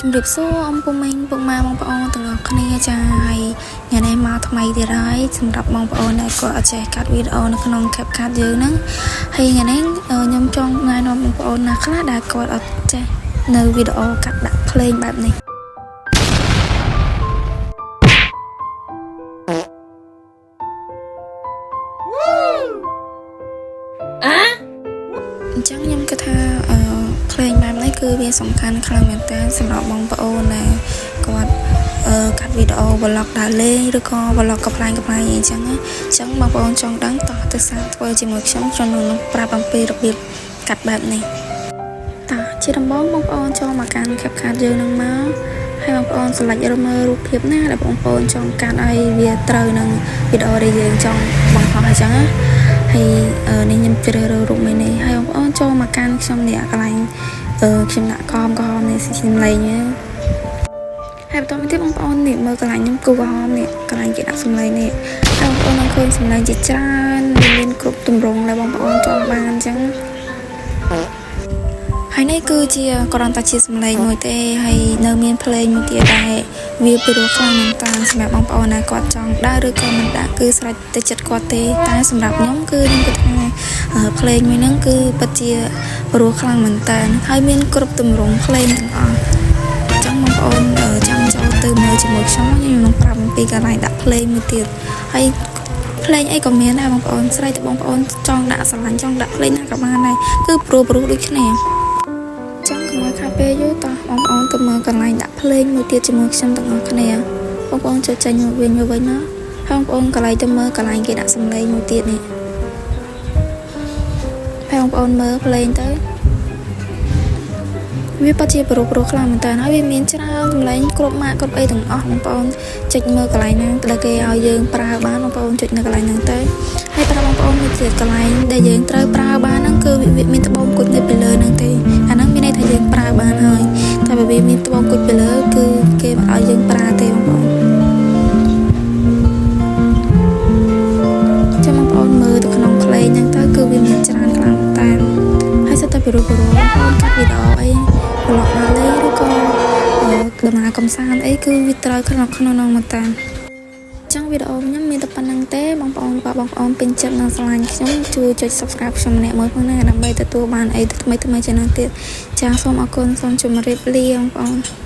ជំរាបសួរអំពុំម៉េងពុកម៉ែបងប្អូនទាំងអស់គ្នាចាហើយថ្ងៃនេះមកថ្មីទៀតហើយសម្រាប់បងប្អូនដែលគាត់អត់ចេះកាត់វីដេអូនៅក្នុង CapCut យើងហ្នឹងហើយថ្ងៃនេះខ្ញុំចង់ណែនាំបងប្អូនណាខ្លះដែលគាត់អត់ចេះនៅវីដេអូកាត់ដាក់ភ្លេងបែបនេះអញ្ចឹងខ្ញុំគិតថាភ្លេងបែបនេះគឺវាសំខាន់ខ្លាំងមែនតើសម្រាប់បងប្អូនដែលគាត់កាត់វីដេអូ vlog ដើរលេងឬក៏ vlog កំ pl អីចឹងណាអញ្ចឹងបងប្អូនចង់ដឹងតោះទៅសាកធ្វើជាមួយខ្ញុំនឹងប្រាប់អំពីរបៀបកាត់បែបនេះតោះជាដំបូងបងប្អូនចូលមកកាន់ CapCut យើងនឹងមកហើយបងប្អូនselect រើសមើលរូបភាពណាដែលបងប្អូនចង់កាត់ឲ្យវាត្រូវនឹងវីដេអូដែលយើងចង់បង្ហោះអញ្ចឹងណាហើយនេះខ្ញុំជ្រើសរើសរូបមួយនេះហើយបងប្អូនចូលមកកាន់ខ្ញុំនេះកន្លែងខ្ញុំដាក់កំនេះសំឡេងហើយបន្តមកទៀតបងប្អូននេះមើលកន្លែងខ្ញុំគូក្រហមនេះកន្លែងគេដាក់សំឡេងនេះហើយបងប្អូននឹងឃើញសំឡេងជាច្រើនមានគ្រប់ទម្រង់ដែលបងប្អូនចង់បានអញ្ចឹងហើយនេះគឺជាគ្រាន់តែជាសំឡេងមួយទេហើយនៅមានភ្លេងមួយទៀតដែរវាពិរោះខ្លាំងមែនតើសម្រាប់បងប្អូនណាគាត់ចង់ដើរឬក៏មិនដាក់គឺស្រេចទៅចិត្តគាត់ទេតែសម្រាប់ខ្ញុំគឺខ្ញុំគិតថាភ្លេងមួយហ្នឹងគឺពិតជាពិរោះខ្លាំងមែនតើហើយមានគ្រប់ទម្រង់ភ្លេងទាំងអស់អញ្ចឹងបងប្អូនចង់ចូលទៅមើលជាមួយខ្ញុំនឹងប្រាប់អំពីកន្លែងដាក់ភ្លេងមួយទៀតហើយភ្លេងអីក៏មានដែរបងប្អូនស្រ័យទៅបងប្អូនចង់ដាក់ស្រឡាញ់ចង់ដាក់ភ្លេងណាក៏បានដែរគឺព្រោះដូចគ្នាចឹងកុំឲ្យខាតពេលយូរតោះបងប្អូនទៅមើលកន្លែងដាក់ភ្លេងមួយទៀតជាមួយខ្ញុំទាំងអស់គ្នាបងប្អូនចូលចេញមកវិញមកហើយបងប្អូនកន្លែងទៅមើលកន្លែងគេដាក់សំឡេងមួយទៀតនេះហើយបងប្អូនមើលភ្លេងទៅវាពិតជាប្រុសខ្លាំងមែនតើហើយវាមានច្រើនសំឡេងគ្រប់ម៉ាកគ្រប់អីទាំងអស់បងប្អូនចុចមើលកន្លែងហ្នឹងដែលគេឲ្យយើងប្រើបានបងប្អូនចុចនៅកន្លែងហ្នឹងទៅហើយប្រាប់បងប្អូនមួយទៀតកន្លែងដែលយើងត្រូវប្រើបានហ្នឹងគឺវាមានត្បូងគុជនៅពីលើហ្នឹងទេអាហ្នឹងមានន័យថាយើងប្រើបានហើយតែបើវាមានត្បូងគុជពីលើគឺគេមិនឲ្យយើងប្រើទេបងប្អូនចាំបងប្អូនមើលទៅក្នុងភ្លេងហ្នឹងទៅគឺវាមានច្រើនខ្លាំងតែហើយសិតតែពីបងប្អូនកាត់វីដេអូអីvlog ដើរលេងឬក៏ដំណើរកំសាន្តអីគឺវាត្រូវក្នុងនោះមកតាចឹងវីដេអូខ្ញុំមានតែប៉ុណ្្នឹងទេបងប្អូនបងប្អូនពេញចិត្តនិងស្រឡាញ់ខ្ញុំជួយចុច Subscribe ខ្ញុំម្នាក់មួយផងណាដើម្បីទទួលបានអីថ្មីៗជាច្រើនទៀតចាសូមអរគុណសូមជម្រាបលាបងប្អូន